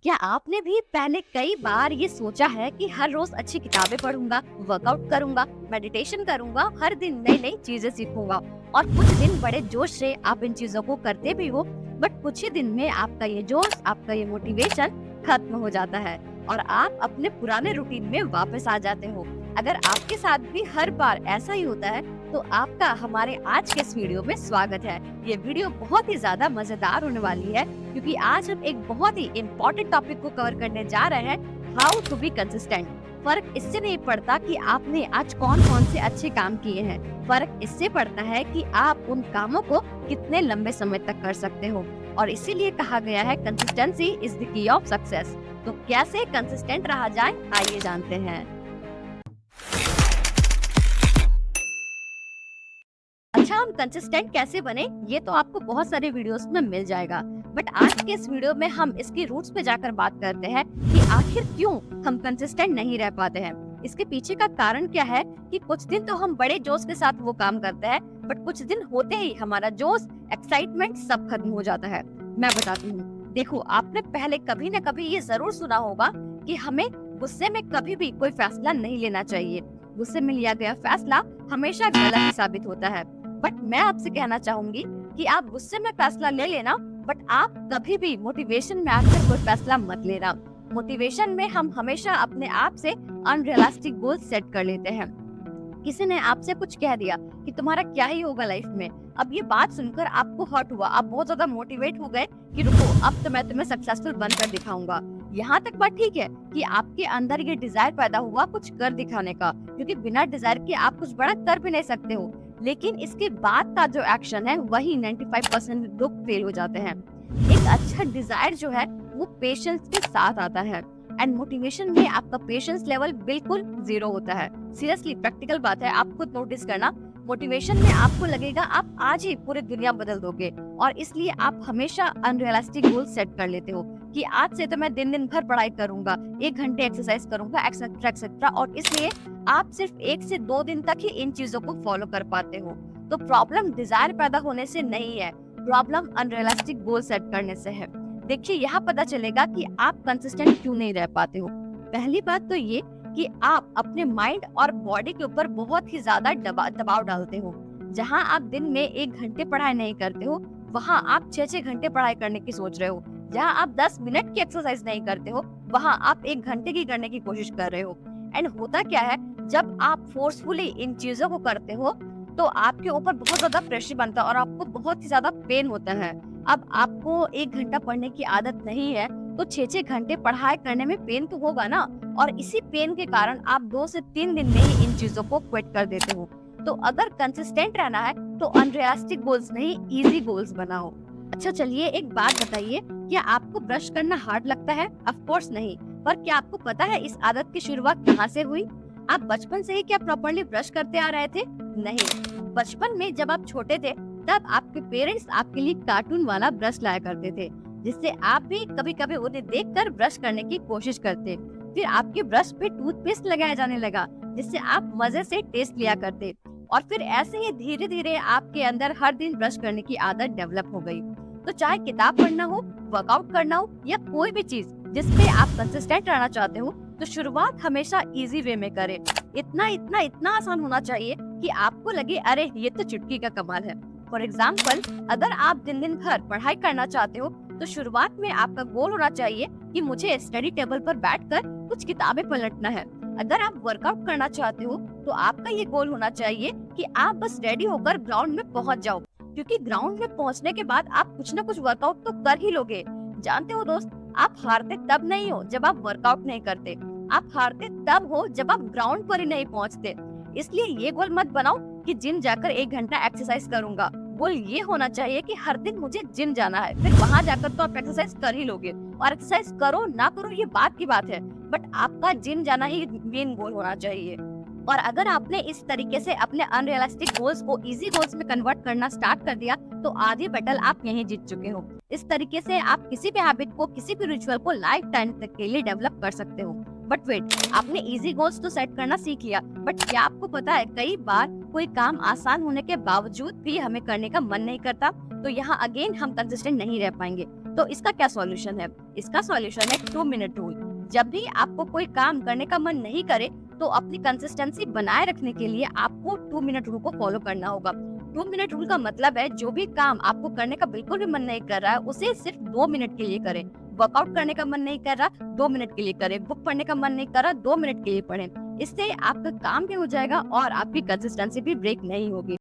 क्या आपने भी पहले कई बार ये सोचा है कि हर रोज अच्छी किताबें पढ़ूंगा, वर्कआउट करूंगा, मेडिटेशन करूंगा, हर दिन नई नई चीजें सीखूंगा और कुछ दिन बड़े जोश से आप इन चीजों को करते भी हो, बट कुछ ही दिन में आपका ये जोश, आपका ये मोटिवेशन खत्म हो जाता है और आप अपने पुराने रूटीन में वापस आ जाते हो। अगर आपके साथ भी हर बार ऐसा ही होता है तो आपका हमारे आज के इस वीडियो में स्वागत है। ये वीडियो बहुत ही ज्यादा मजेदार होने वाली है क्योंकि आज हम एक बहुत ही इम्पोर्टेंट टॉपिक को कवर करने जा रहे हैं, हाउ टू बी कंसिस्टेंट। फर्क इससे नहीं पड़ता कि आपने आज कौन कौन से अच्छे काम किए हैं, फर्क इससे पड़ता है कि आप उन कामों को कितने लंबे समय तक कर सकते हो। और इसीलिए कहा गया है consistency is the key of success. तो कैसे कंसिस्टेंट रहा जाए, आइए जानते हैं। अच्छा, हम कंसिस्टेंट कैसे बने ये तो आपको बहुत सारे वीडियोस में मिल जाएगा, बट आज के इस वीडियो में हम इसकी रूट्स पे जाकर बात करते हैं कि आखिर क्यों हम कंसिस्टेंट नहीं रह पाते हैं। इसके पीछे का कारण क्या है कि कुछ दिन तो हम बड़े जोश के साथ वो काम करते हैं, बट कुछ दिन होते ही हमारा जोश, एक्साइटमेंट सब खत्म हो जाता है। मैं बताती हूँ। देखो, आपने पहले कभी न कभी ये जरूर सुना होगा कि हमें गुस्से में कभी भी कोई फैसला नहीं लेना चाहिए। गुस्से में लिया गया फैसला हमेशा गलत ही साबित होता है। बट मैं आपसे कहना चाहूंगी कि आप गुस्से में फैसला ले लेना, बट आप कभी भी मोटिवेशन में आकर कोई फैसला मत लेना। मोटिवेशन में हम हमेशा अपने आप से अनरियलिस्टिक गोल सेट कर लेते हैं। किसी ने आपसे कुछ कह दिया कि तुम्हारा क्या ही होगा लाइफ में। अब ये बात सुनकर आपको हर्ट हुआ, आप बहुत ज्यादा मोटिवेट हो गए कि रुको, अब तो मैं तुम्हें सक्सेसफुल बनकर दिखाऊंगा। यहाँ तक बात ठीक है कि आपके अंदर ये डिजायर पैदा हुआ कुछ कर दिखाने का, क्योंकि बिना डिजायर के आप कुछ बड़ा कर भी नहीं सकते हो। लेकिन इसके बाद का जो एक्शन है वही 95% लोग फेल हो जाते हैं। एक अच्छा डिजायर जो है वो पेशेंस के साथ आता है, एंड मोटिवेशन में आपका पेशेंस लेवल बिल्कुल जीरो होता है। सीरियसली प्रैक्टिकल बात है, आप खुद नोटिस करना। मोटिवेशन में आपको लगेगा आप आज ही पूरी दुनिया बदल दोगे, और इसलिए आप हमेशा अनरियलिस्टिक गोल सेट कर लेते हो कि आज से तो मैं दिन दिन भर पढ़ाई करूंगा, 1 घंटे एक्सरसाइज करूंगा, एक्सेट्रा एक्सेट्रा, और इसलिए आप सिर्फ 1 से 2 दिन तक ही इन चीजों को फॉलो कर पाते हो। तो प्रॉब्लम डिजायर पैदा होने से नहीं है, प्रॉब्लम अनरियलिस्टिक गोल सेट करने से है। देखिए, यहाँ पता चलेगा कि आप कंसिस्टेंट क्यों नहीं रह पाते हो। पहली बात तो ये कि आप अपने माइंड और बॉडी के ऊपर बहुत ही ज्यादा दबाव डालते हो। जहाँ आप दिन में 1 घंटे पढ़ाई नहीं करते हो, वहाँ आप 6-6 घंटे पढ़ाई करने की सोच रहे हो। जहाँ आप 10 मिनट की एक्सरसाइज नहीं करते हो, वहाँ आप 1 घंटे की करने की कोशिश कर रहे हो। एंड होता क्या है, जब आप फोर्सफुली इन चीजों को करते हो तो आपके ऊपर बहुत ज्यादा प्रेशर बनता है और आपको बहुत ही ज्यादा पेन होता है। अब आपको 1 घंटा पढ़ने की आदत नहीं है तो 6-6 घंटे पढ़ाई करने में पेन तो होगा ना, और इसी पेन के कारण आप 2 से 3 दिन में ही इन चीजों को क्विट कर देते हो। तो अगर कंसिस्टेंट रहना है तो अनरियलिस्टिक गोल्स नहीं, इजी गोल्स बनाओ। अच्छा चलिए, एक बात बताइए, क्या आपको ब्रश करना हार्ड लगता है? ऑफ कोर्स नहीं। पर क्या आपको पता है इस आदत की शुरुआत कहाँ से हुई? आप बचपन से ही क्या प्रॉपर्ली ब्रश करते आ रहे थे? नहीं। बचपन में जब आप छोटे थे तब आपके पेरेंट्स आपके लिए कार्टून वाला ब्रश लाया करते थे, जिससे आप भी कभी कभी उन्हें देखकर ब्रश करने की कोशिश करते। फिर आपके ब्रश पे टूथपेस्ट लगाया जाने लगा, जिससे आप मजे से टेस्ट लिया करते, और फिर ऐसे ही धीरे धीरे आपके अंदर हर दिन ब्रश करने की आदत डेवलप हो गई। तो चाहे किताब पढ़ना हो, वर्कआउट करना हो, या कोई भी चीज जिसपे आप कंसिस्टेंट रहना चाहते हो, तो शुरुआत हमेशा इजी वे में करें। इतना इतना इतना आसान होना चाहिए कि आपको लगे अरे ये तो चुटकी का कमाल है। फॉर एग्जाम्पल, अगर आप दिन दिन भर पढ़ाई करना चाहते हो तो शुरुआत में आपका गोल होना चाहिए कि मुझे स्टडी टेबल पर बैठकर कुछ किताबें पलटना है। अगर आप वर्कआउट करना चाहते हो तो आपका ये गोल होना चाहिए कि आप बस रेडी होकर ग्राउंड में पहुंच जाओ, क्योंकि ग्राउंड में पहुंचने के बाद आप कुछ न कुछ वर्कआउट तो कर ही लोगे। जानते हो दोस्त, आप हारते तब नहीं हो जब आप वर्कआउट नहीं करते, आप हारते तब हो जब आप ग्राउंड पर ही नहीं पहुंचते। इसलिए ये गोल मत बनाओ कि जिम जाकर 1 घंटा एक्सरसाइज करूंगा। गोल ये होना चाहिए कि हर दिन मुझे जिम जाना है, फिर वहाँ जाकर तो आप एक्सरसाइज कर ही लोगे, और एक्सरसाइज करो ना करो ये बात की बात है, बट आपका जिम जाना ही मेन गोल होना चाहिए। और अगर आपने इस तरीके से अपने अनरियलिस्टिक गोल्स को इजी गोल्स में कन्वर्ट करना स्टार्ट कर दिया तो आधी बैटल आप यहीं जीत चुके हो। इस तरीके से आप किसी भी हैबिट को, किसी भी रिचुअल को लाइफ टाइम तक के लिए डेवलप कर सकते हो। बट वेट, आपने इजी गोल्स तो सेट करना सीख लिया, बट क्या आपको पता है कई बार कोई काम आसान होने के बावजूद भी हमें करने का मन नहीं करता? तो यहाँ अगेन हम कंसिस्टेंट नहीं रह पाएंगे। तो इसका क्या सॉल्यूशन है? इसका सॉल्यूशन है 2 मिनट रूल। जब भी आपको कोई काम करने का मन नहीं करे तो अपनी कंसिस्टेंसी बनाए रखने के लिए आपको 2 मिनट रूल को फॉलो करना होगा। 2 मिनट रूल का मतलब है जो भी काम आपको करने का बिल्कुल भी मन नहीं कर रहा है उसे सिर्फ 2 मिनट के लिए करें। वर्कआउट करने का मन नहीं कर रहा 2 मिनट के लिए करें, बुक पढ़ने का मन नहीं कर रहा 2 मिनट के लिए पढ़ें। इससे आपका काम भी हो जाएगा और आपकी कंसिस्टेंसी भी ब्रेक नहीं होगी।